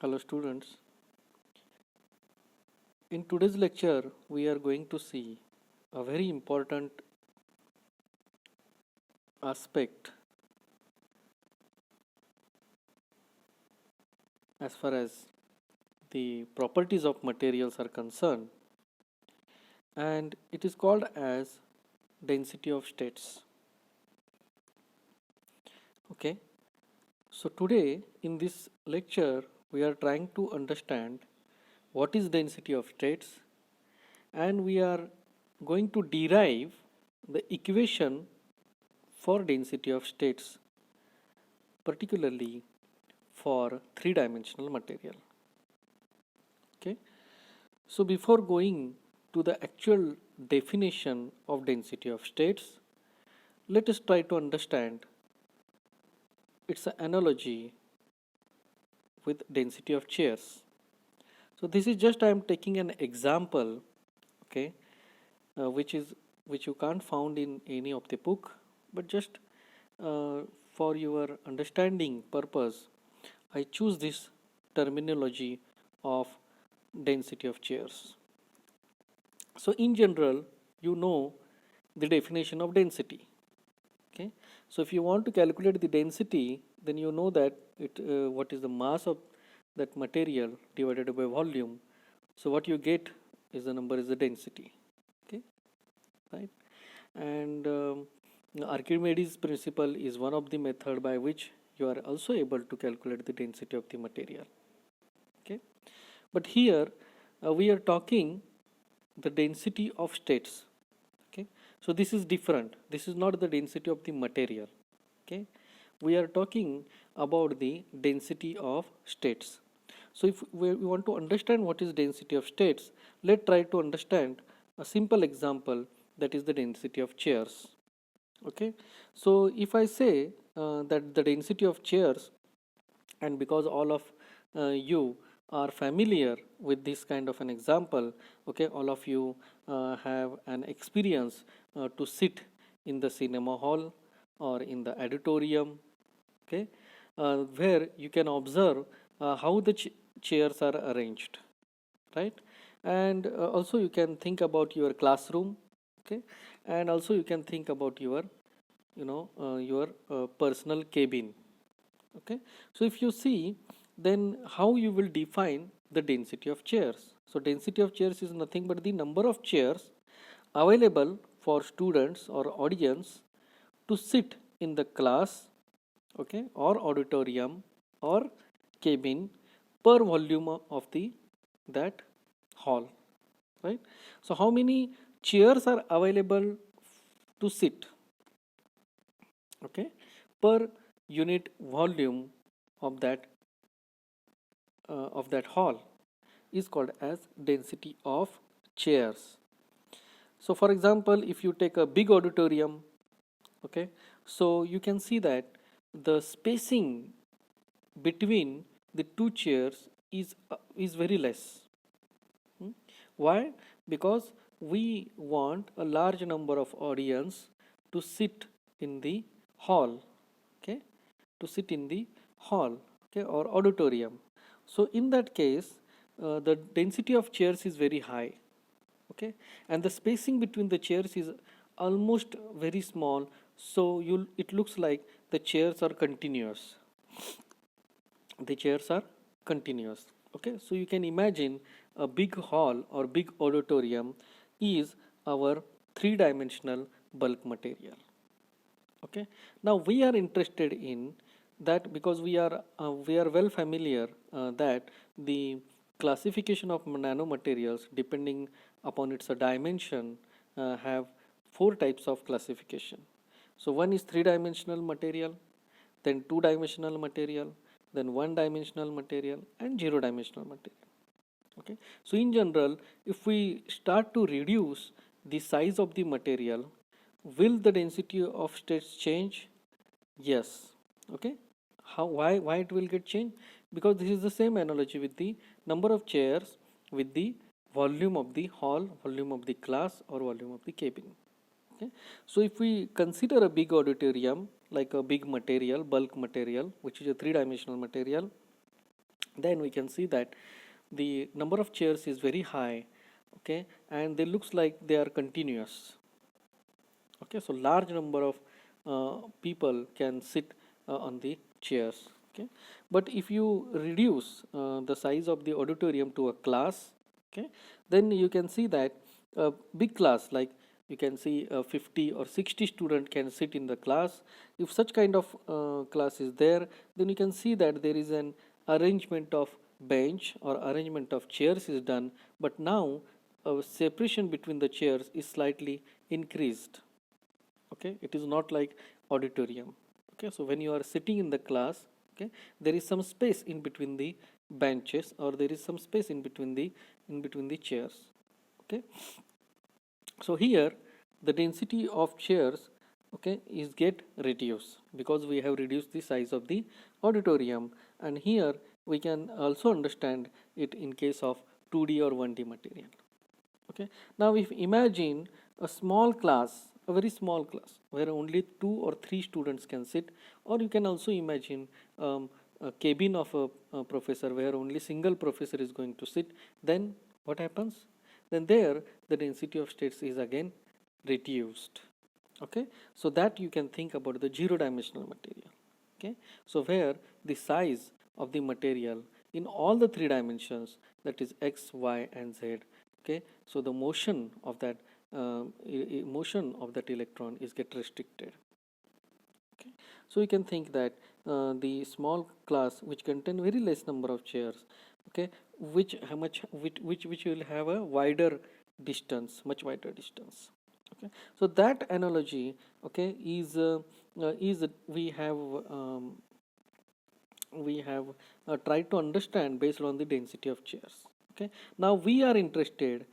Hello students. In today's lecture, we are going to see a very important aspect as far as the properties of materials are concerned, and it is called as density of states. Okay, so today in this lecture, we are trying to understand what is density of states, and we are going to derive the equation for density of states, particularly for three-dimensional material. Okay, so before going to the actual definition of density of states, let us try to understand its analogy with density of chairs. So this is just I am taking an example, okay, which you can't found in any of the book, but just for your understanding purpose, I choose this terminology of density of chairs. So in general, you know the definition of density. Okay, so if you want to calculate the density, then you know that what is the mass of that material divided by volume. So what you get is the number is the density. Okay, right? And Archimedes principle is one of the method by which you are also able to calculate the density of the material. Okay, but here we are talking the density of states. Okay, so this is different. This is not the density of the material. Okay, we are talking about the density of states. So if we want to understand what is density of states, let's try to understand a simple example, that is the density of chairs. Okay, so if I say that the density of chairs, and because all of you are familiar with this kind of an example, okay, all of you have an experience to sit in the cinema hall or in the auditorium, okay, where you can observe how the chairs are arranged, right? And also you can think about your classroom, okay, and also you can think about your your personal cabin. Okay, so if you see, then how you will define the density of chairs? So density of chairs is nothing but the number of chairs available for students or audience to sit in the class, okay, or auditorium or cabin per volume of the that hall, right? So how many chairs are available to sit, okay, per unit volume of that hall is called as density of chairs. So for example, if you take a big auditorium, okay, so you can see that the spacing between the two chairs is very less. Hmm? Why? Because we want a large number of audience to sit in the hall, okay, to sit in the hall, okay, or auditorium. So in that case, the density of chairs is very high, okay, and the spacing between the chairs is almost very small. So it looks like the chairs are continuous. The chairs are continuous. Okay, so you can imagine a big hall or big auditorium is our three-dimensional bulk material. Okay, now we are interested in that because we are well familiar that the classification of nanomaterials depending upon its dimension have four types of classification. So one is three-dimensional material, then two-dimensional material, then one-dimensional material, and zero-dimensional material. Okay, so in general, if we start to reduce the size of the material, will the density of states change? Yes. Okay, how, why it will get changed? Because this is the same analogy with the number of chairs with the volume of the hall, volume of the class, or volume of the cabin. Okay, so if we consider a big auditorium like a big material, bulk material, which is a three-dimensional material, then we can see that the number of chairs is very high, okay, and they looks like they are continuous. Okay, so large number of people can sit on the chairs. Okay, but if you reduce the size of the auditorium to a class, okay, then you can see that a big class, like you can see 50 or 60 student can sit in the class. If such kind of class is there, then you can see that there is an arrangement of bench or arrangement of chairs is done, but now separation between the chairs is slightly increased. Okay, it is not like auditorium. Okay, so when you are sitting in the class, okay, there is some space in between the benches, or there is some space in between the chairs. Okay, so here the density of chairs, okay, is get reduced because we have reduced the size of the auditorium. And here we can also understand it in case of 2D or 1D material. Okay, now if imagine a small class, a very small class where only 2 or 3 students can sit, or you can also imagine a cabin of a professor where only single professor is going to sit, then what happens? Then there the density of states is again reduced. Okay, so that you can think about the zero dimensional material. Okay, so where the size of the material in all the 3 dimensions, that is x, y and z, okay, so the motion of that motion of that electron is get restricted. Okay, so you can think that the small class which contain very less number of chairs, okay, which how much which will have a wider distance, much wider distance. Okay, so that analogy, okay, is we have tried to understand based on the density of chairs. Okay, now we are interested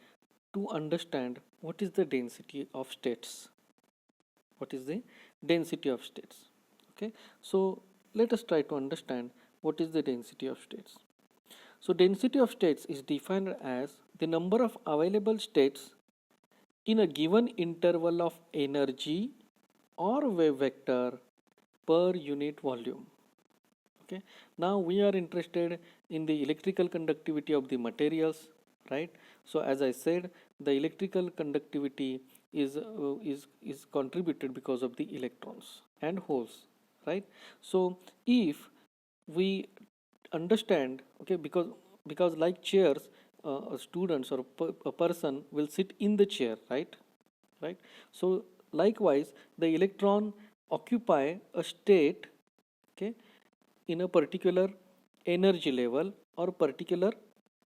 to understand what is the density of states. What is the density of states? Okay, so let us try to understand what is the density of states. So density of states is defined as the number of available states in a given interval of energy or wave vector per unit volume. Okay, now we are interested in the electrical conductivity of the materials, right? So as I said, the electrical conductivity is contributed because of the electrons and holes, right? So if we understand, okay, because like chairs, students or a person will sit in the chair, right? So likewise the electron occupy a state, okay, in a particular energy level or particular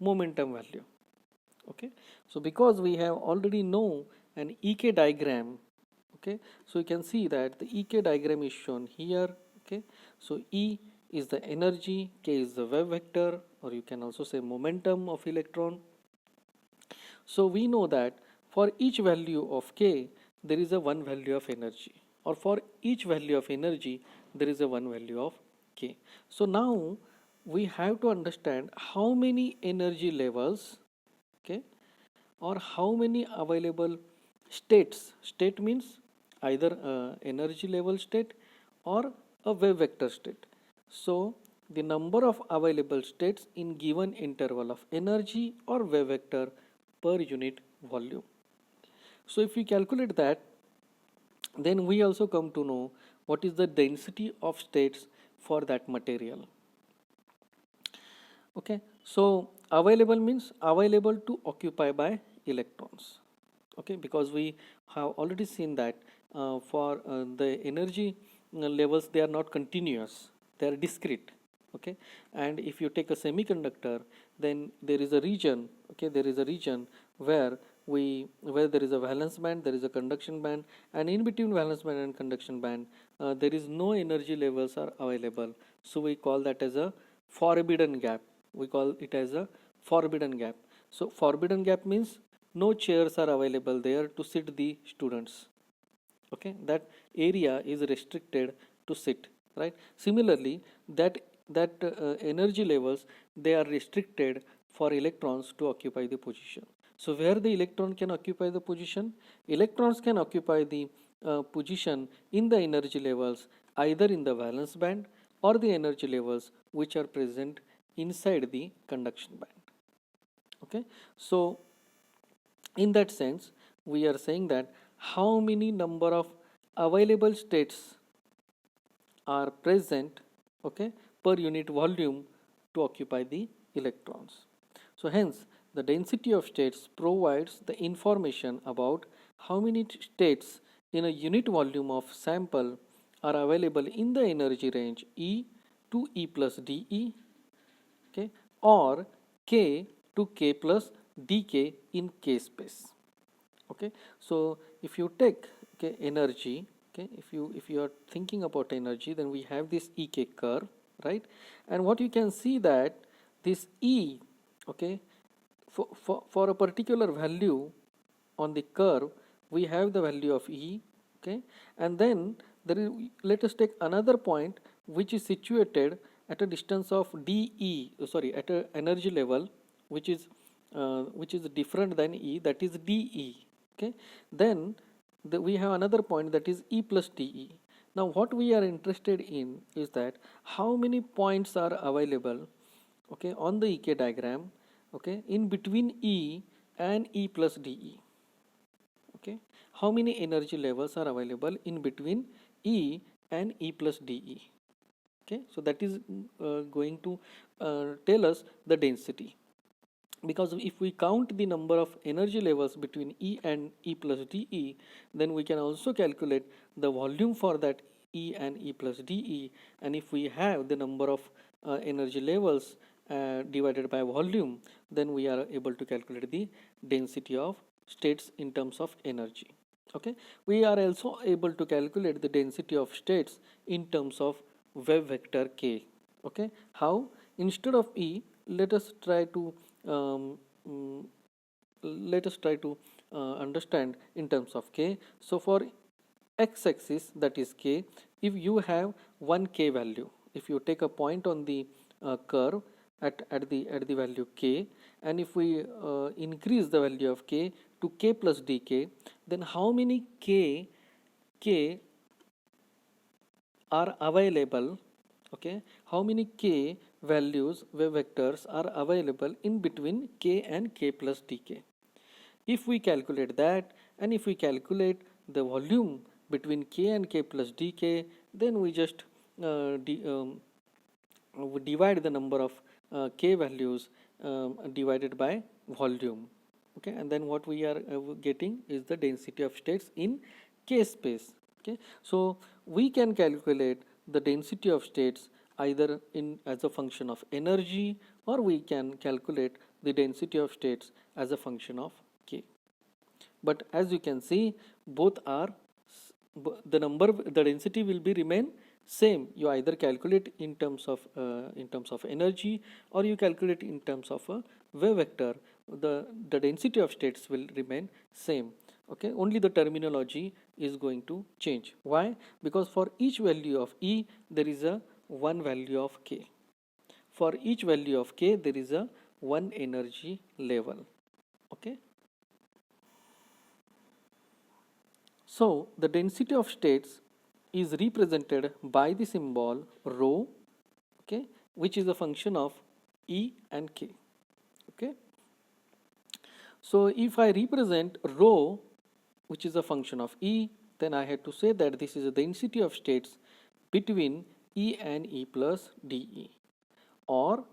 momentum value. Okay, so because we have already know an ek diagram, okay, so you can see that the ek diagram is shown here. Okay, so E is the energy, k is the wave vector, or you can also say momentum of electron. So we know that for each value of k there is a one value of energy, or for each value of energy there is a one value of k. So now we have to understand how many energy levels, okay, or how many available states. State means either energy level state or a wave vector state. So the number of available states in given interval of energy or wave vector per unit volume. So if we calculate that, then we also come to know what is the density of states for that material. Okay, so available means available to occupy by electrons. Okay, because we have already seen that for the energy levels, they are not continuous, they are discrete. Okay, and if you take a semiconductor, then there is a region, okay, there is a region where there is a valence band, there is a conduction band, and in between valence band and conduction band there is no energy levels are available. So we call that as a forbidden gap. We call it as a forbidden gap. So forbidden gap means no chairs are available there to sit the students. Okay, that area is restricted to sit, right? Similarly, that energy levels, they are restricted for electrons to occupy the position. So where the electron can occupy the position, electrons can occupy the position in the energy levels either in the valence band or the energy levels which are present inside the conduction band. Okay, so in that sense we are saying that how many number of available states are present, okay, per unit volume to occupy the electrons. So hence the density of states provides the information about how many states in a unit volume of sample are available in the energy range E to E plus dE, okay, or K to K plus dK in K space. Okay, so if you take, okay, energy, okay, if you are thinking about energy, then we have this EK curve, right? And what you can see that this E, okay, for a particular value on the curve we have the value of E, okay, and then there is, let us take another point which is situated at a distance of dE, sorry, at a energy level which is different than E, that is dE, okay. Then we have another point that is E plus dE. Now what we are interested in is that how many points are available, okay, on the EK diagram, okay, in between E and E plus dE. Okay, how many energy levels are available in between E and E plus dE. Okay, so that is going to tell us the density, because if we count the number of energy levels between E and E plus dE, then we can also calculate the volume for that E and E plus dE, and if we have the number of energy levels divided by volume, then we are able to calculate the density of states in terms of energy. Okay, we are also able to calculate the density of states in terms of wave vector K. Okay, how? Instead of E, let us try to um, mm, understand in terms of K. So for x-axis, that is K, if you have one K value, if you take a point on the curve at the value K, and if we increase the value of K to K plus dK, then how many K are available, okay, how many K values, wave vectors, are available in between K and K plus dK. If we calculate that, and if we calculate the volume between K and K plus dK, then we just we divide the number of K values divided by volume, okay, and then what we are getting is the density of states in K space. Okay, so we can calculate the density of states either in as a function of energy, or we can calculate the density of states as a function of K. But as you can see, both are the density will be remain same. You either calculate in terms of energy, or you calculate in terms of a wave vector. The density of states will remain same. Okay, only the terminology is going to change. Why? Because for each value of E there is a one value of K. For each value of K there is a one energy level. Okay, so the density of states is represented by the symbol rho, okay, which is a function of E and K. Okay, so if I represent rho, which is a function of E, then I have to say that this is the density of states between E and E plus dE. Or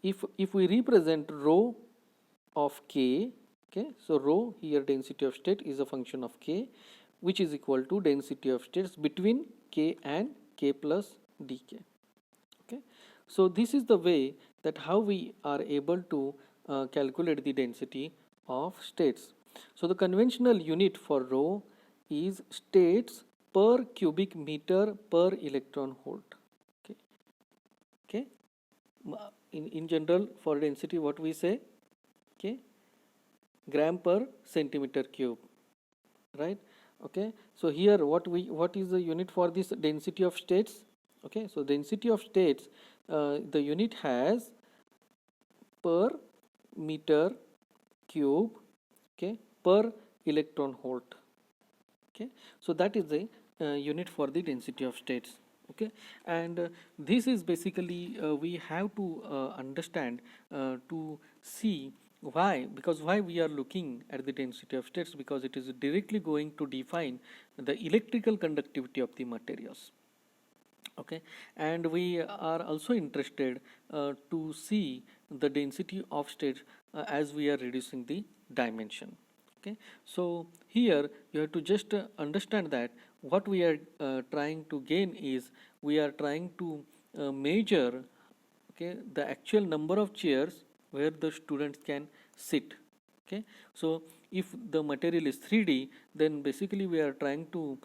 if we represent rho of K, okay, so rho here density of state is a function of K, which is equal to density of states between K and K plus dK. Okay, so this is the way that how we are able to calculate the density of states. So the conventional unit for rho is states per cubic meter per electron volt. Okay, okay. In general, for density, what we say, okay, gram per centimeter cube, right? Okay, so here what is the unit for this density of states? Okay, so density of states, the unit has per meter cube, okay, per electron volt. Okay, so that is the unit for the density of states. Okay, and this is basically we have to understand to see why, because why we are looking at the density of states, because it is directly going to define the electrical conductivity of the materials. Okay, and we are also interested to see the density of states as we are reducing the dimension. Okay, so here you have to just understand that what we are trying to gain is we are trying to measure, okay, the actual number of chairs where the students can sit. Okay, so if the material is 3D, then basically we are trying to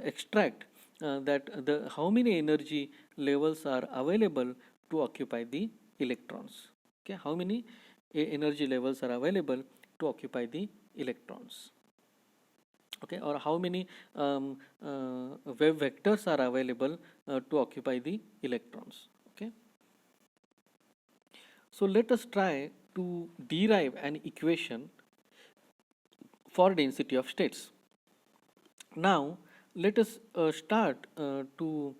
extract that the how many energy levels are available to occupy the electrons. Okay, how many energy levels are available to occupy the electrons. Okay, or how many wave vectors are available to occupy the electrons. Okay, so let us try to derive an equation for density of states. Now let us start to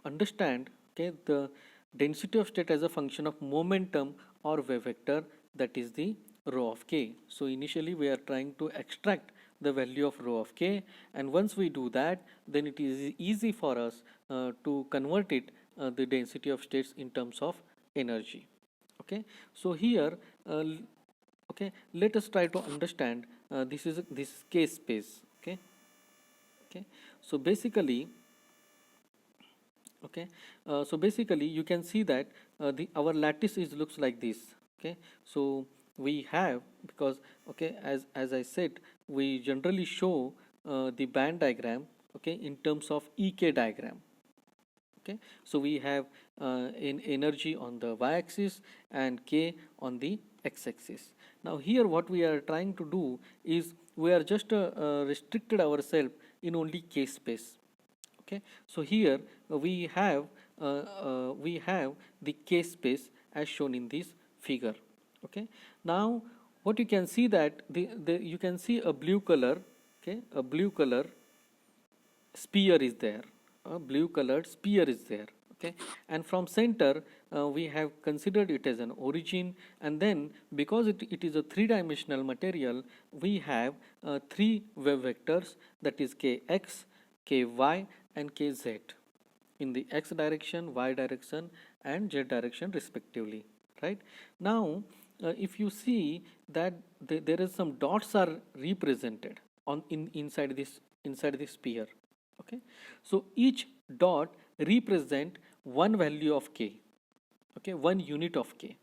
understand, okay, the density of state as a function of momentum or wave vector, that is the rho of k. So initially we are trying to extract the value of rho of k, and once we do that, then it is easy for us to convert it the density of states in terms of energy. Okay, so here okay, let us try to understand this k space. Okay, okay, so basically, okay, so basically you can see that the our lattice is looks like this. Okay, so we have, because okay, as I said, we generally show the band diagram, okay, in terms of ek diagram. Okay, so we have in energy on the y-axis and k on the x-axis. Now here what we are trying to do is we are just restricted ourselves in only k space. Okay, so here we have the k space as shown in this figure. Okay, now what you can see that the you can see a blue color, okay, a blue color sphere is there, a blue colored sphere is there. Okay, and from center we have considered it as an origin, and then because it is a three-dimensional material, we have three wave vectors, that is kx, ky and kz, in the x direction, y direction and z direction respectively. Right, now if you see that there is some dots are represented on inside this sphere. Okay, so each dot represent one value of k. Okay, one unit of k.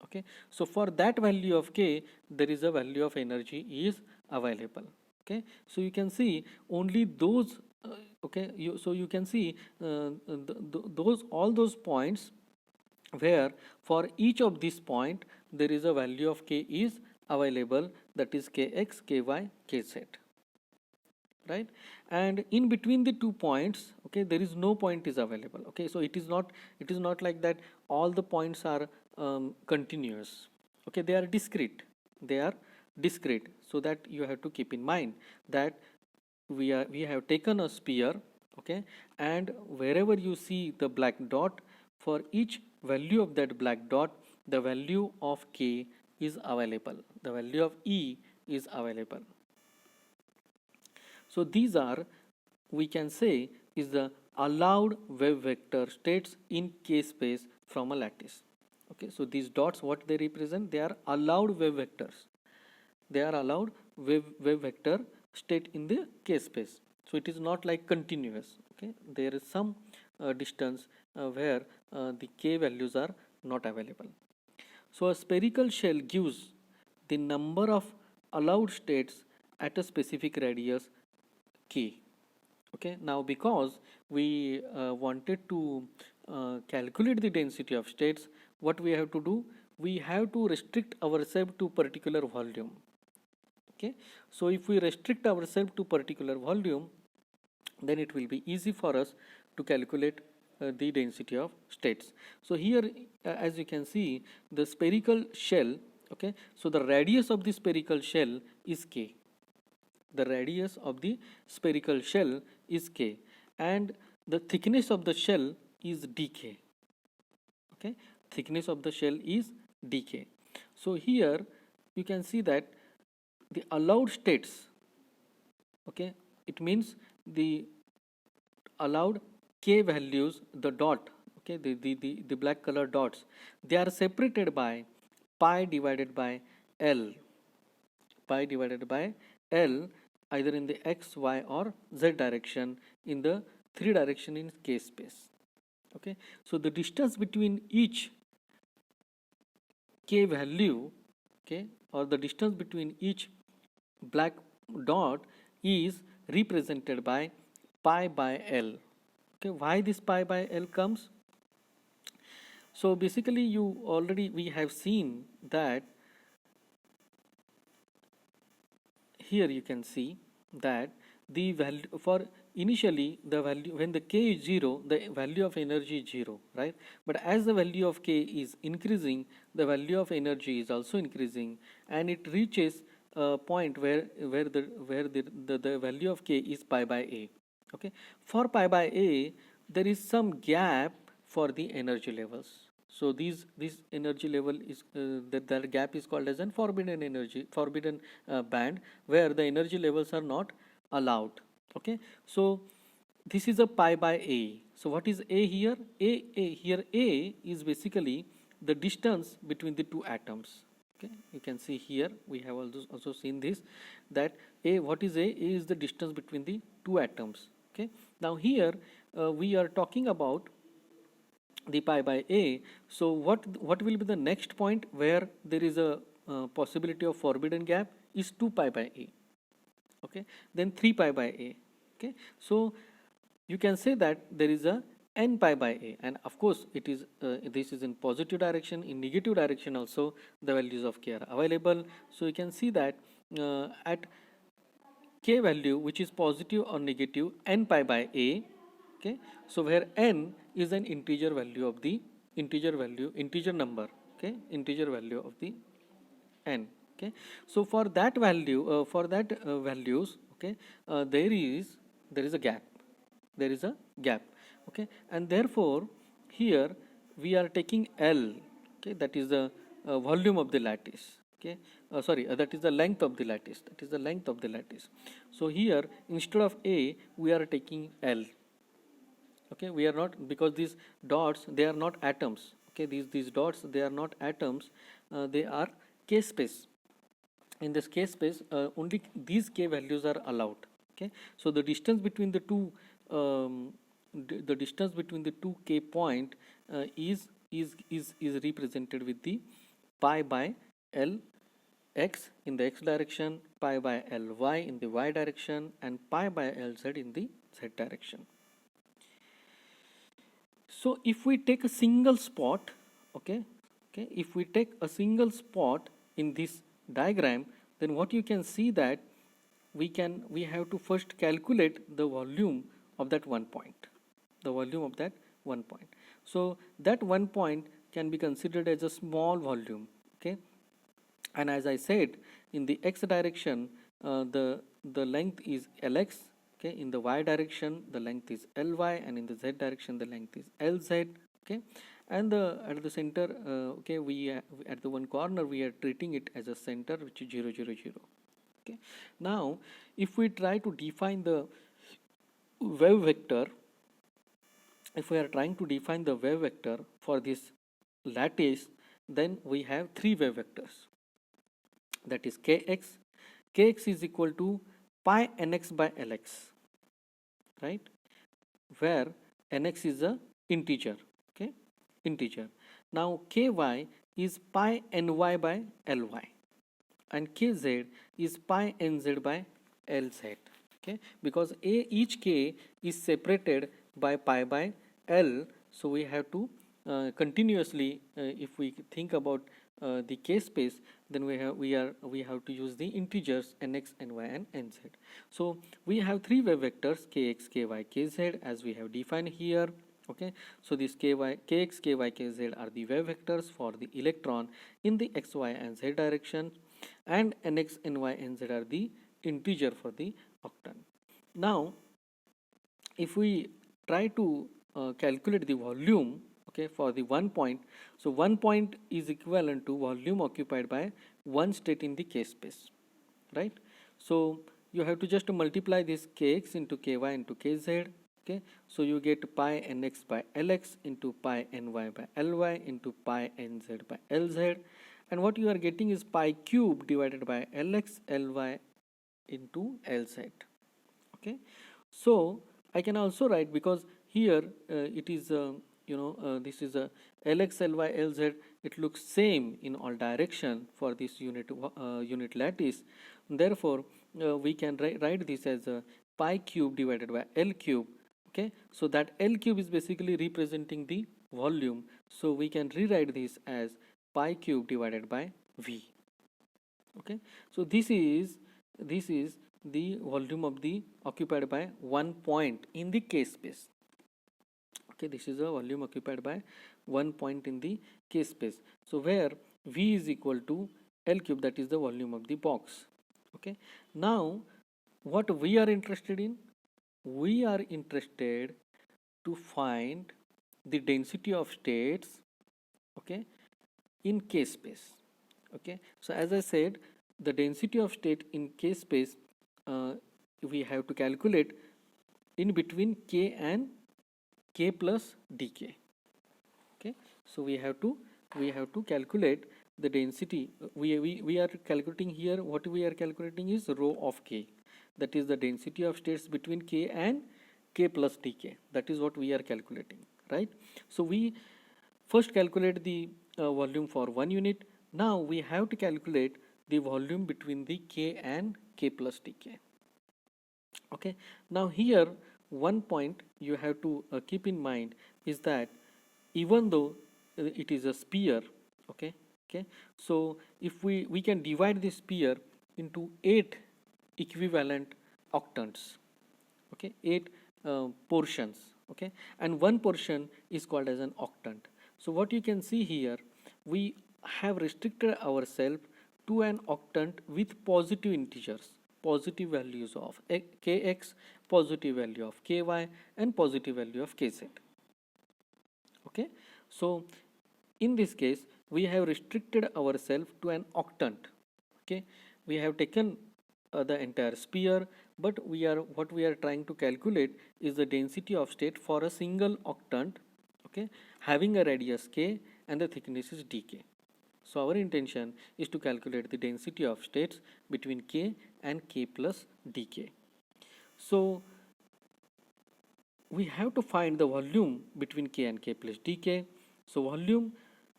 Okay, so for that value of k, there is a value of energy is available. Okay, so you can see only those okay, so you can see those all those points where for each of this point there is a value of k is available, that is kx, ky, kz. Right, and in between the 2 points, okay, there is no point is available. Okay, so it is not like that all the points are continuous. Okay, they are discrete, so that you have to keep in mind that we have taken a sphere. Okay, and wherever you see the black dot, for each value of that black dot, the value of k is available, the value of E is available. So these are, we can say, is the allowed wave vector states in k space from a lattice. Okay, so these dots, what they represent, they are allowed wave vectors. They are allowed wave vector state in the k space. So it is not like continuous. Okay, there is some distance where the k values are not available. So a spherical shell gives the number of allowed states at a specific radius k. Okay, now because we wanted to calculate the density of states, what we have to do, we have to restrict ourselves to particular volume. Okay, so if we restrict ourselves to particular volume, then it will be easy for us to calculate the density of states. So here as you can see, the spherical shell, okay, so the radius of the spherical shell is k. The radius of the spherical shell is k, and the thickness of the shell is dk. Okay, thickness of the shell is dk. So here you can see that the allowed states, okay, it means the allowed k values, the dot, okay, the black color dots, they are separated by pi divided by l, pi divided by l, either in the x, y or z direction in the 3 direction in k space. Okay, so the distance between each k value, okay, or the distance between each black dot is represented by pi by l. Okay, why this pi by l comes? So basically we have seen that here you can see that the value for initially the value when the k is 0, the value of energy is 0, right? But as the value of k is increasing, the value of energy is also increasing, and it reaches a point where the value of k is pi by a. Okay, for pi by a there is some gap for the energy levels. So this energy level is that gap is called as an forbidden band, where the energy levels are not allowed. Okay, so this is a pi by a. So what is a here? A is basically the distance between the two atoms. Okay, you can see here we have also seen this, that a, what is a? A is the distance between the two atoms. Okay, now here we are talking about the pi by a. So what will be the next point where there is a possibility of forbidden gap is 2 pi by a. Okay, then 3 pi by a. Okay, so you can say that there is a n pi by a, and of course it is this is in positive direction, in negative direction also the values of k are available. So you can see that at k value which is positive or negative, n pi by a. Okay, so where n is an integer value of the integer number, okay, integer value of the n. Okay, so for that value values, okay, there is a gap, okay, and therefore here we are taking L, okay, that is the volume of the lattice. Okay, sorry, that is the length of the lattice. So here instead of a we are taking L. Okay, we are not, because these dots they are not atoms. Okay, these dots they are not atoms, they are k space. In this k space only these k values are allowed. Okay, so the distance between the two k point is represented with the pi by l x in the x direction, pi by l y in the y direction, and pi by l z in the z direction. So if we take a single spot, okay, if we take a single spot in this diagram, then what you can see that we have to first calculate the volume of that one point, So that one point can be considered as a small volume. Okay, and as I said, in the x direction the length is Lx. Okay, in the y direction the length is Ly, and in the z direction the length is Lz. Okay, and at the center, okay, we at the one corner we are treating it as a center, which is 0 0 0. Okay, now if we try to define the wave vector, if we are trying to define the wave vector for this lattice, then we have three wave vectors, that is kx is equal to pi nx by lx, right, where nx is a integer. Okay, integer. Now ky is pi ny by ly, and kz is pi nz by lz. Okay, because each k is separated by pi by l, so we have to continuously, if we think about the k space, then we have to use the integers nx, ny, and nz. So we have three wave vectors kx, ky, kz as we have defined here. Okay, so these kx, ky, kz are the wave vectors for the electron in the x, y, and z direction, and nx, ny, nz are the integer for the octant. Now if we try to calculate the volume, okay, for the 1 point. So 1 point is equivalent to volume occupied by one state in the k space, right? So you have to just multiply this kx into ky into kz, okay? So you get pi nx by lx into pi ny by ly into pi nz by lz, and what you are getting is pi cube divided by lx ly into lz, okay? So I can also write, because here it is this is a lx ly lz, it looks same in all direction for this unit lattice. Therefore we can write this as a pi cube divided by l cube, okay? So that l cube is basically representing the volume, so we can rewrite this as pi cube divided by v, okay? So this is the volume of the occupied by 1 point in the k space, okay? This is a volume occupied by 1 point in the k space, so where v is equal to l cube, that is the volume of the box, okay? Now what we are interested in, we are interested to find the density of states, okay, in k space, okay? So as I said, the density of state in k space we have to calculate in between k and k plus dk, okay? So we have to calculate the density. We are calculating here, what we are calculating is rho of k, that is the density of states between k and k plus dk, that is what we are calculating, right? So we first calculate the volume for 1 unit. Now we have to calculate the volume between the k and k plus dk, okay? Now here one point you have to keep in mind is that even though it is a sphere, okay, so if we can divide this sphere into 8 equivalent octants, okay, 8 portions, okay, and one portion is called as an octant. So what you can see here, we have restricted ourselves to an octant with positive integers, positive values of kx, positive value of ky, and positive value of kz, okay? So in this case we have restricted ourselves to an octant, okay? We have taken the entire sphere, but what we are trying to calculate is the density of state for a single octant, okay, having a radius k and the thickness is dk. So our intention is to calculate the density of states between k and k plus dk. So we have to find the volume between k and k plus dk. So volume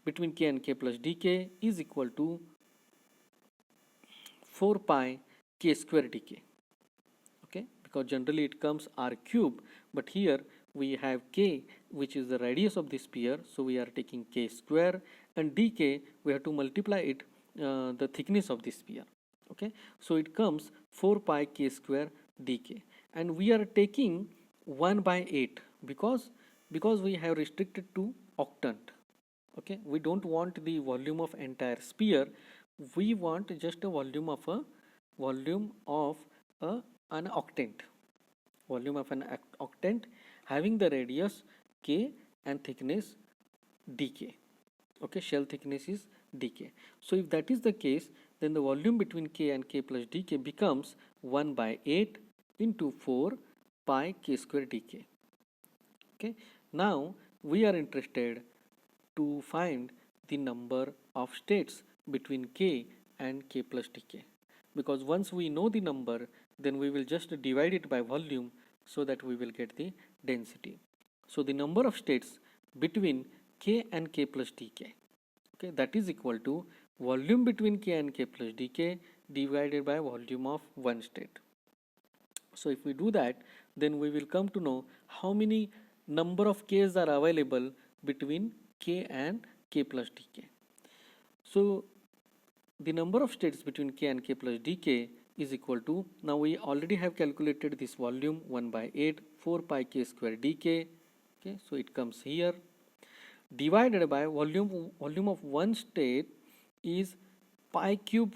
between k and k plus dk is equal to 4 pi k square dk, okay, because generally it comes r cube, but here we have k, which is the radius of the sphere, so we are taking k square, and dk we have to multiply it the thickness of the sphere, okay? So it comes 4 pi k square dk, and we are taking 1 by 8 because we have restricted to octant, okay? We don't want the volume of entire sphere, we want just a volume of an octant, volume of an octant having the radius k and thickness dk, okay? Shell thickness is dk. So if that is the case, then the volume between k and k plus dk becomes 1 by 8 into 4 pi k square dk, okay? Now we are interested to find the number of states between k and k plus dk, because once we know the number, then we will just divide it by volume so that we will get the density. So the number of states between k and k plus dk, okay, that is equal to volume between k and k plus dk divided by volume of one state. So if we do that, then we will come to know how many number of k's are available between k and k plus dk. So the number of states between k and k plus dk is equal to, now we already have calculated this volume 1 by 8 4 pi k square dk, okay? So it comes here divided by volume of one state is pi cube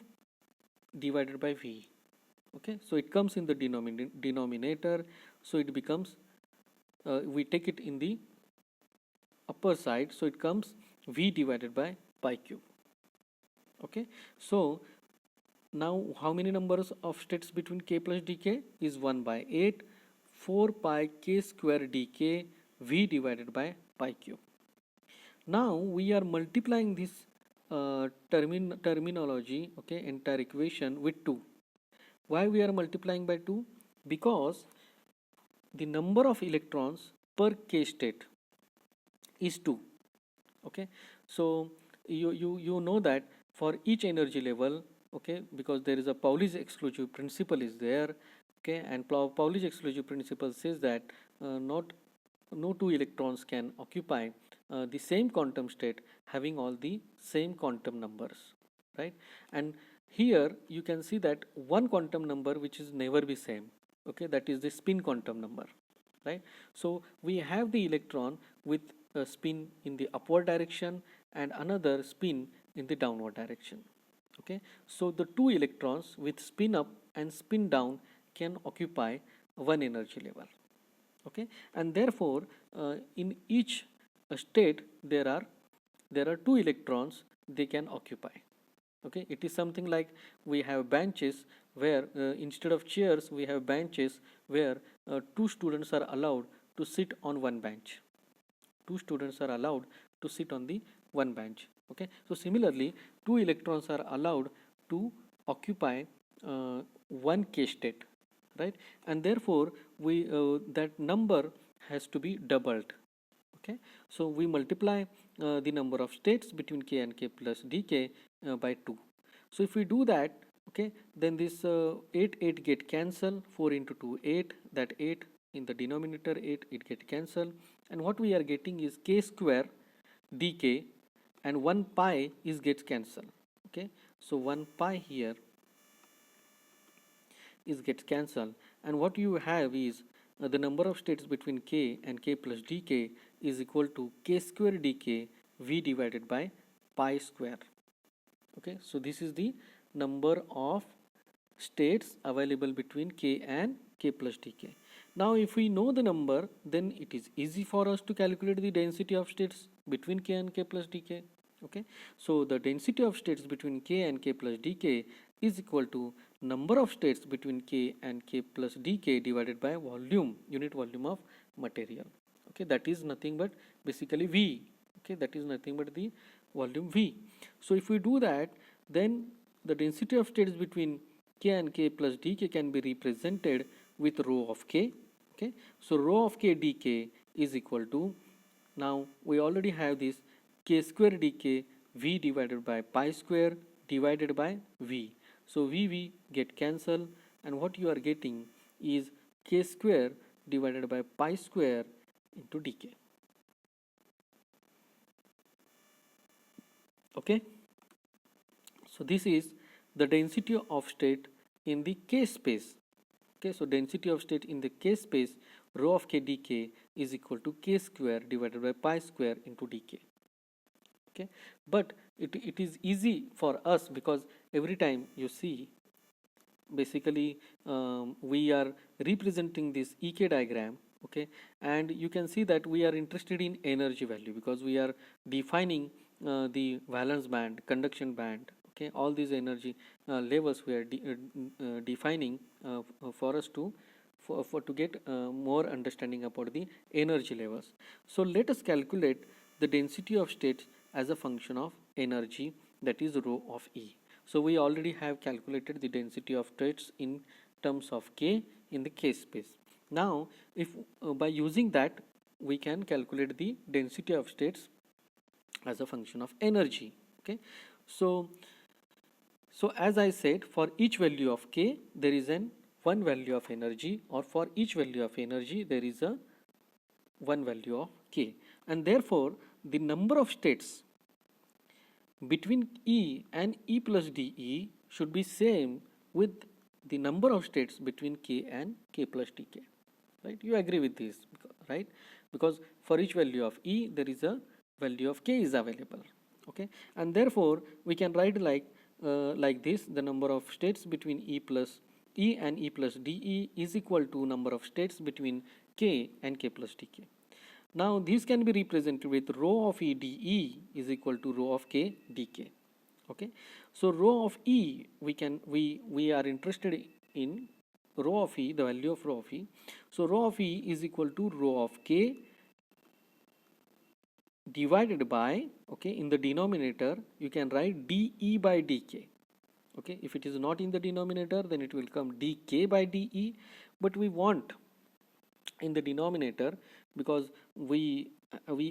divided by v, okay? So it comes in the denominator, so it becomes we take it in the upper side, so it comes V divided by pi cube. Okay, so now how many numbers of states between k plus dk is 1 by 8, 4 pi k square dk V divided by pi cube. Now we are multiplying this terminology, okay, entire equation with 2. Why we are multiplying by 2? Because the number of electrons per k state is 2. Okay, so you know that for each energy level, okay, because there is a Pauli's exclusive principle is there, okay, and Pauli's exclusive principle says that no two electrons can occupy the same quantum state having all the same quantum numbers, right? And here you can see that one quantum number which is never be same, okay, that is the spin quantum number, right? So we have the electron with a spin in the upward direction and another spin in the downward direction, okay. So the two electrons with spin up and spin down can occupy one energy level, okay, and therefore in each state there are two electrons they can occupy, okay. It is something like we have benches where instead of chairs we have benches where two students are allowed to sit on one bench. Two students are allowed to sit on the one bench, okay. So similarly two electrons are allowed to occupy one k state, right, and therefore we that number has to be doubled, okay. So we multiply the number of states between k and k plus dk by 2. So if we do that, okay, then this 8 get cancelled, 4 into 2 8, that 8 in the denominator 8 it get cancelled, and what we are getting is k square dk, and 1 pi is gets cancelled, okay. So 1 pi here is gets cancelled, and what you have is the number of states between k and k plus dk is equal to k square dk V divided by pi square, okay. So this is the number of states available between k and k plus dk. Now if we know the number, then it is easy for us to calculate the density of states between k and k plus dk, okay. So the density of states between k and k plus dk is equal to number of states between k and k plus dk divided by volume, unit volume of material, okay. That is nothing but basically V, okay, that is nothing but the volume V. So if we do that, then the density of states between k and k plus dk can be represented with rho of k, okay. So rho of k dk is equal to, now we already have this k square dk V divided by pi square divided by V. So V get cancelled, and what you are getting is k square divided by pi square into dk, okay. So this is the density of state in the k space, okay. So density of state in the k space, rho of k dk is equal to k square divided by pi square into dk, okay. But it is easy for us because every time you see basically we are representing this ek diagram, okay, and you can see that we are interested in energy value because we are defining the valence band, conduction band, okay, all these energy levels we are defining for us to to get more understanding about the energy levels. So let us calculate the density of states as a function of energy, that is rho of E. So we already have calculated the density of states in terms of k in the k space. Now if by using that we can calculate the density of states as a function of energy, okay. So as I said, for each value of k there is an one value of energy, or for each value of energy there is a one value of k, and therefore the number of states between E and E plus dE should be same with the number of states between k and k plus dk, right? You agree with this, right? Because for each value of E there is a value of k is available, okay, and therefore we can write like this: the number of states between E and E plus dE is equal to number of states between k and k plus dk. Now this can be represented with rho of E dE is equal to rho of k dk. Okay, so rho of E we are interested in rho of E, the value of rho of E. So rho of E is equal to rho of k divided by, okay, in the denominator you can write dE by dk. Okay, if it is not in the denominator, then it will come dk by dE, but we want in the denominator because we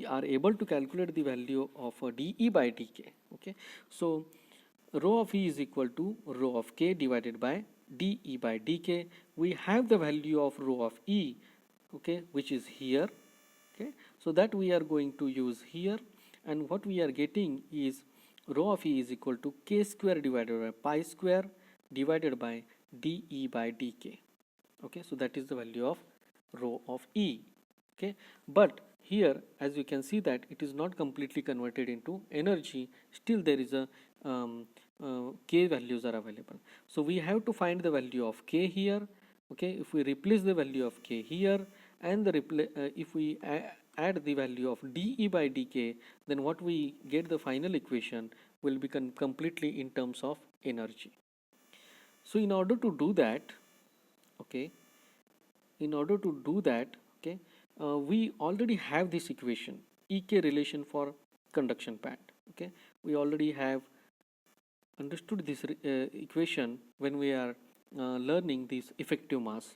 are able to calculate the value of dE by dk. Okay, so rho of E is equal to rho of k divided by dE by dk. We have the value of rho of E, okay, which is here. Okay, so that we are going to use here, and what we are getting is rho of E is equal to k square divided by pi square divided by dE by dk. Okay, so that is the value of rho of E. Okay, but here as you can see that it is not completely converted into energy, still there is a k values are available, so we have to find the value of k here. Okay, if we replace the value of k here and if we add the value of dE by dk, then what we get, the final equation will become completely in terms of energy. So in order to do that, okay, okay, we already have this equation ek relation for conduction band. Okay, we already have understood this equation when we are learning this effective mass.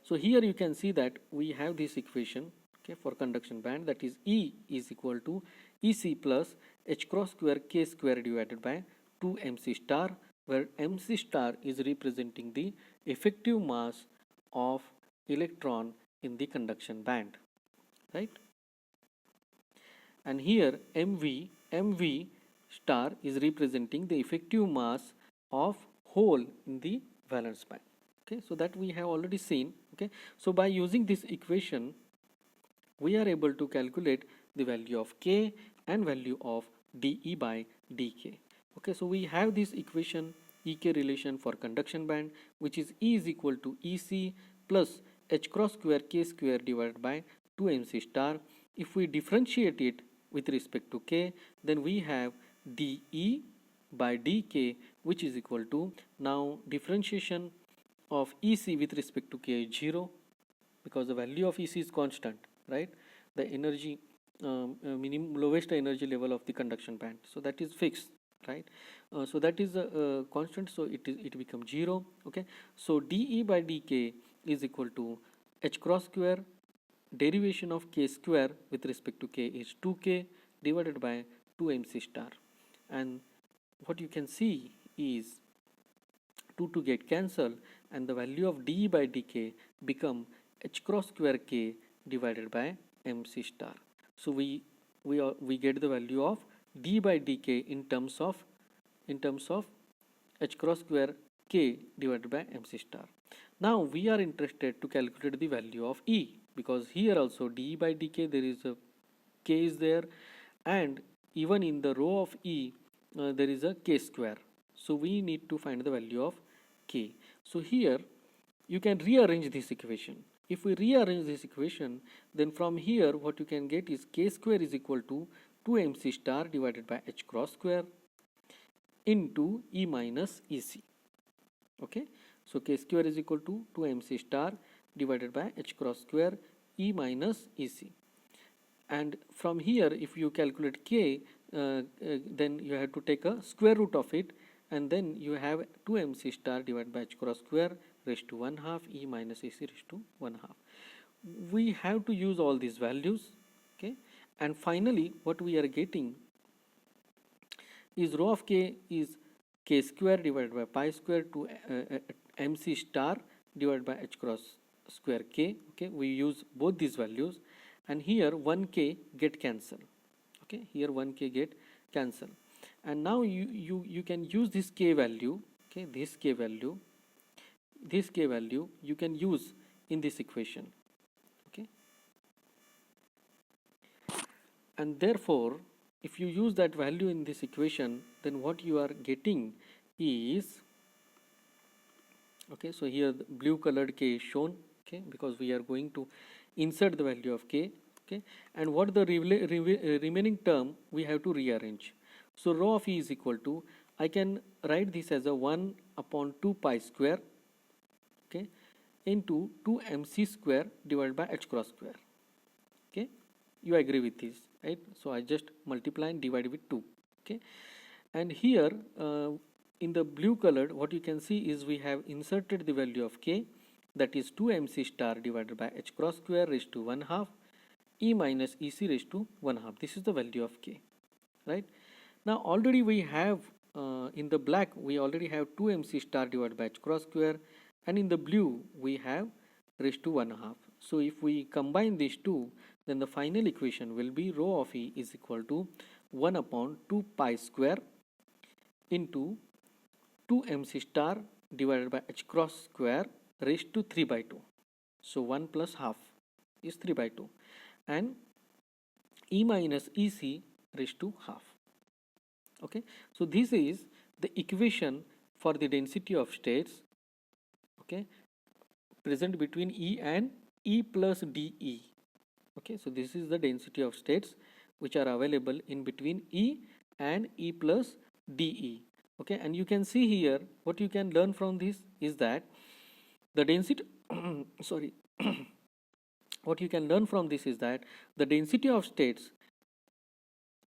So here you can see that we have this equation, okay, for conduction band, that is E is equal to EC plus h cross square k square divided by 2 mc star, where mc star is representing the effective mass of electron in the conduction band, right? And here mv star is representing the effective mass of hole in the valence band. Okay, so that we have already seen. Okay, so by using this equation we are able to calculate the value of k and value of dE by dk. Okay, so we have this equation ek relation for conduction band, which is E is equal to EC plus h cross square k square divided by 2 mc star. If we differentiate it with respect to k, then we have dE by dk, which is equal to, now differentiation of EC with respect to k is 0 because the value of EC is constant, right? The energy minimum lowest energy level of the conduction band, so that is fixed, right? So that is a constant, so it becomes 0. Okay, so dE by dk is equal to h cross square derivation of k square with respect to k is 2k divided by 2 mc star, and what you can see is 2 get cancelled, and the value of dE by dk become h cross square k divided by mc star. So we get the value of d by dk in terms of h cross square k divided by mc star. Now we are interested to calculate the value of E, because here also d by dk there is a k is there, and even in the rho of E there is a k square, so we need to find the value of k. So here you can rearrange this equation. If we rearrange this equation, then from here what you can get is k square is equal to 2 mc star divided by h cross square into E minus EC. Okay, so k square is equal to 2 mc star divided by h cross square E minus EC, and from here if you calculate k, then you have to take a square root of it, and then you have 2 mc star divided by h cross square raised to 1/2 E minus EC raised to 1/2. We have to use all these values. Okay, and finally what we are getting is rho of k is k square divided by pi square to mc star divided by h cross square k. Okay, we use both these values, and here 1k get cancelled. Okay, here 1k get cancelled, and now you can use this k value. Okay, this k value you can use in this equation. Okay, and therefore if you use that value in this equation, then what you are getting is, okay, so here the blue colored k is shown. Okay, okay, because we are going to insert the value of k, okay, and what the remaining term we have to rearrange. So rho of E is equal to, I can write this as a 1 upon 2 pi square, okay, into 2 mc square divided by h cross square. Okay, you agree with this, right? So I just multiply and divide with 2. Okay, and here in the blue colored, what you can see is we have inserted the value of k, that is 2 mc star divided by h cross square raised to 1 half e minus ec raised to 1 half. This is the value of k, right? Now already we have in the black we already have 2 mc star divided by h cross square, and in the blue we have raised to 1 half. So if we combine these two, then the final equation will be rho of E is equal to 1 upon 2 pi square into 2 mc star divided by h cross square raised to 3 by 2. So 1 plus half is 3 by 2, and E minus EC raised to half. Okay, so this is the equation for the density of states, okay, present between E and E plus DE. Okay, so this is the density of states which are available in between E and E plus DE. Okay, and you can see here, what you can learn from this is that the density sorry what you can learn from this is that the density of states,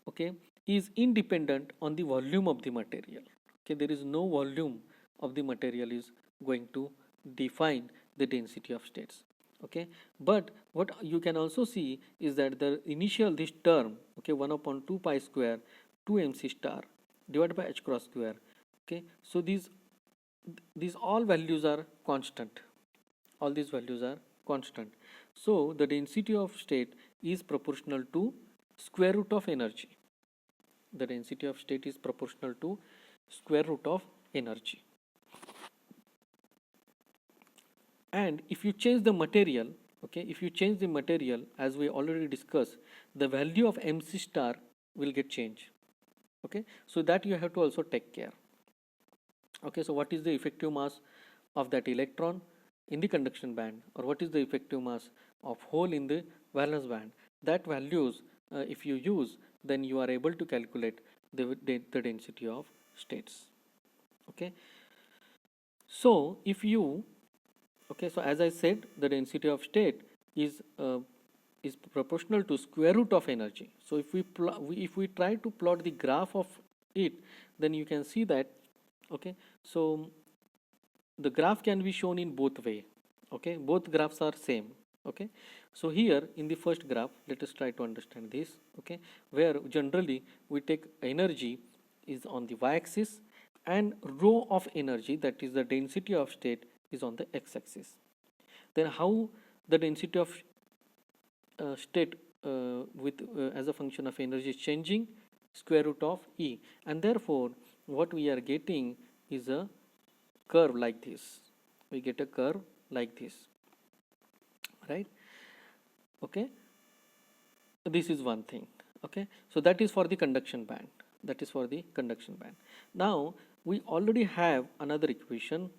okay, is independent on the volume of the material. Okay, there is no volume of the material is going to define the density of states. Okay, but what you can also see is that the initial this term, okay, 1 upon 2 pi square 2 mc star divided by h cross square. Okay, so these all values are constant, all these values are constant. So the density of state is proportional to square root of energy. The density of state is proportional to square root of energy. And if you change the material, okay, if you change the material, as we already discussed, the value of mc star will get changed. Okay, so that you have to also take care. Okay, so what is the effective mass of that electron in the conduction band, or what is the effective mass of hole in the valence band? That values, if you use, then you are able to calculate the density of states. Okay, so if you, okay, so as I said, the density of state is proportional to square root of energy. So if we try to plot the graph of it, then you can see that, okay, so the graph can be shown in both way. Okay, both graphs are same. Okay, so here in the first graph, let us try to understand this. Okay, where generally we take energy is on the y-axis and rho of energy, that is the density of state, is on the x-axis. Then how the density of state with as a function of energy is changing? Square root of E, and therefore what we are getting is a curve like this. We get a curve like this, right? Okay, this is one thing. Okay, so that is for the conduction band, that is for the conduction band. Now we already have another equation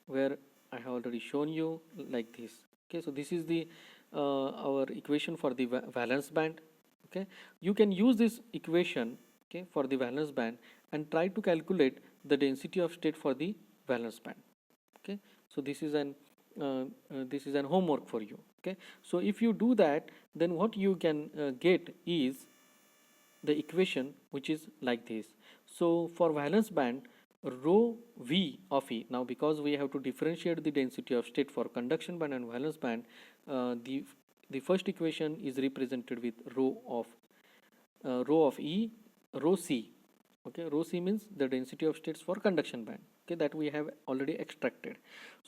where I have already shown you like this. Okay, so this is the our equation for the valence band. Okay, you can use this equation, okay, for the valence band and try to calculate the density of state for the valence band. Okay, so this is an homework for you. Okay, so if you do that, then what you can get is the equation which is like this. So for valence band, rho v of E, now because we have to differentiate the density of state for conduction band and valence band, the first equation is represented with rho of E, rho C. Okay, rho C means the density of states for conduction band. Okay, that we have already extracted.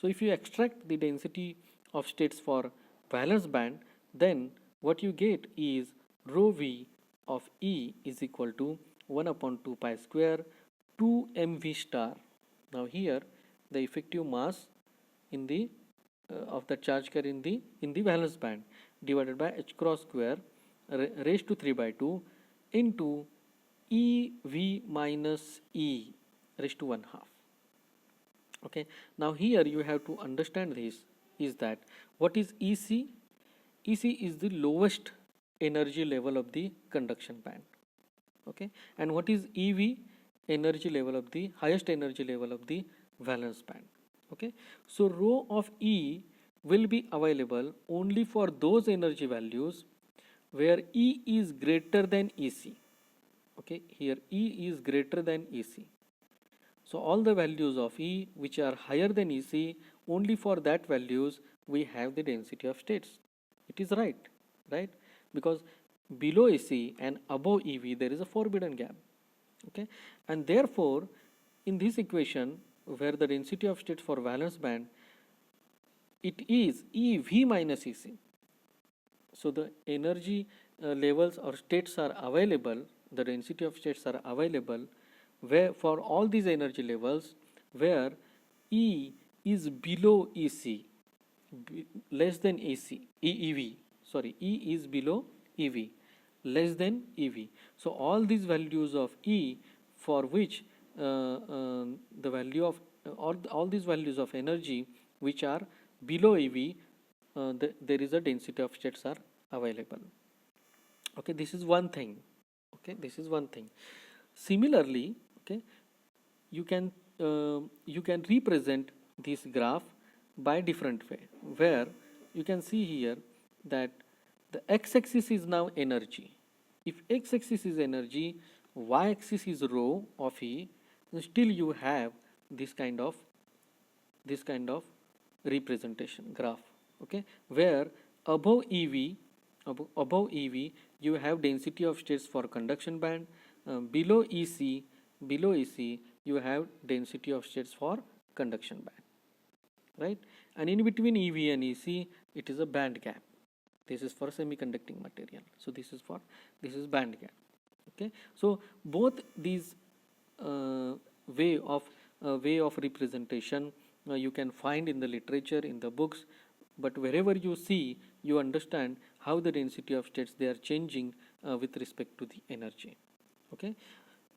So if you extract the density of states for valence band, then what you get is rho V of E is equal to 1 upon 2 pi square 2 mv star. Now here the effective mass in the of the charge carrier in the valence band divided by h cross square raised to 3 by 2 into EV minus E raised to 1 half. Okay, now here you have to understand this is that what is EC? EC is the lowest energy level of the conduction band. Okay, and what is EV? Energy level of the highest energy level of the valence band. Okay, so rho of E will be available only for those energy values where E is greater than EC. Okay, here E is greater than EC. So all the values of E which are higher than EC, only for that values we have the density of states. It is right? Because below EC and above EV there is a forbidden gap. Okay, and therefore in this equation where the density of states for valence band, it is EV minus EC. So the energy levels or states are available, the density of states are available where for all these energy levels where E is below EC, less than EV, sorry, E is below EV, less than EV. So all these values of E for which the value of all these values of energy which are below EV, there is a density of states are available. Okay, this is one thing. Okay, this is one thing. Similarly, okay, you can represent this graph by different way, where you can see here that the x-axis is now energy. If x-axis is energy, y-axis is rho of E, then still you have this kind of representation graph. Okay, where above EV you have density of states for conduction band, below EC you have density of states for conduction band, right? And in between EV and EC it is a band gap. This is for semiconducting material, so this is band gap. Okay, so both these way of representation you can find in the literature, in the books, but wherever you see, you understand how the density of states they are changing with respect to the energy.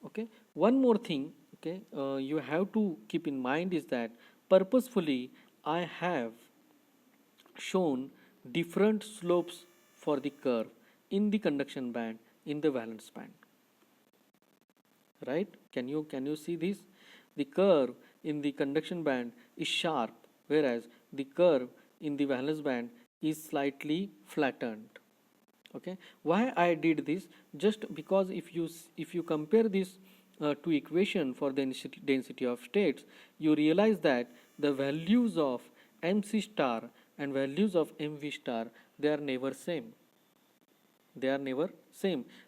Okay, one more thing, okay, you have to keep in mind is that purposefully I have shown different slopes for the curve in the conduction band, in the valence band, right? Can you see this? The curve in the conduction band is sharp, whereas the curve in the valence band is slightly flattened. Okay, why I did this? Just because if you compare this to equation for the density of states, you realize that the values of mc star and values of mv star, they are never same.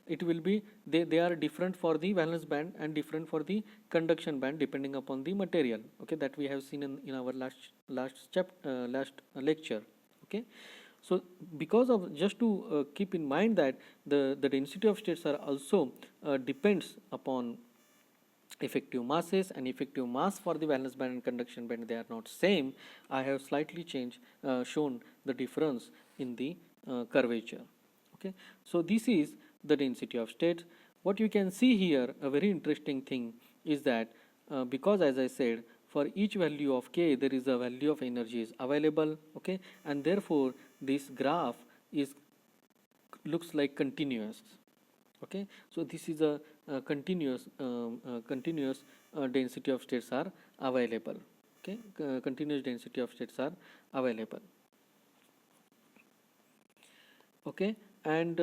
It will be they are different for the valence band and different for the conduction band depending upon the material. Okay, that we have seen in our last lecture. Okay, so because of, just to keep in mind that the density of states are also depends upon effective masses, and effective mass for the valence band and conduction band, they are not same. I have slightly shown the difference in the curvature. Okay, so this is the density of states. What you can see here, a very interesting thing is that because as I said, for each value of k there is a value of energy is available. Okay, and therefore this graph looks like continuous. Okay, so this is a continuous density of states are available. Okay, continuous density of states are available. Okay, and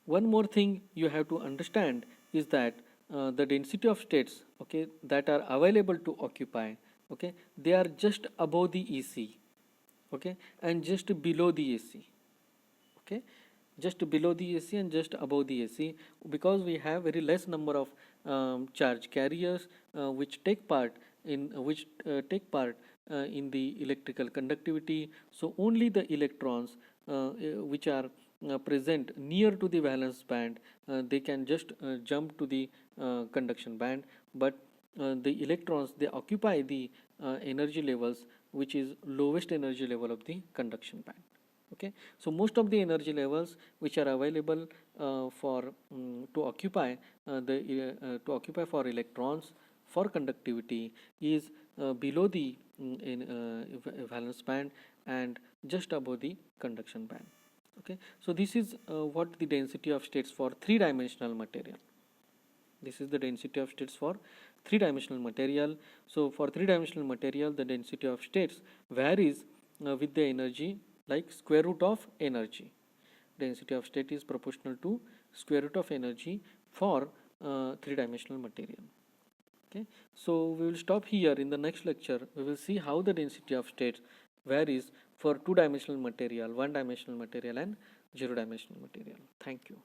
one more thing you have to understand is that the density of states, okay, that are available to occupy, okay, they are just above the EC, okay, and just below the AC. Okay, just below the AC and just above the AC, because we have very less number of charge carriers which take part in the electrical conductivity. So only the electrons which are present near to the valence band, they can just jump to the conduction band, but the electrons, they occupy the energy levels which is lowest energy level of the conduction band. Okay, so most of the energy levels which are available to occupy for electrons for conductivity is below the valence band and just above the conduction band. Okay, so this is what the density of states for three-dimensional material. This is the density of states for three-dimensional material. So for three-dimensional material, the density of states varies with the energy, like square root of energy. Density of state is proportional to square root of energy for three-dimensional material. Okay, so we will stop here. In the next lecture, we will see how the density of states varies for two-dimensional material, one-dimensional material, and zero-dimensional material. Thank you.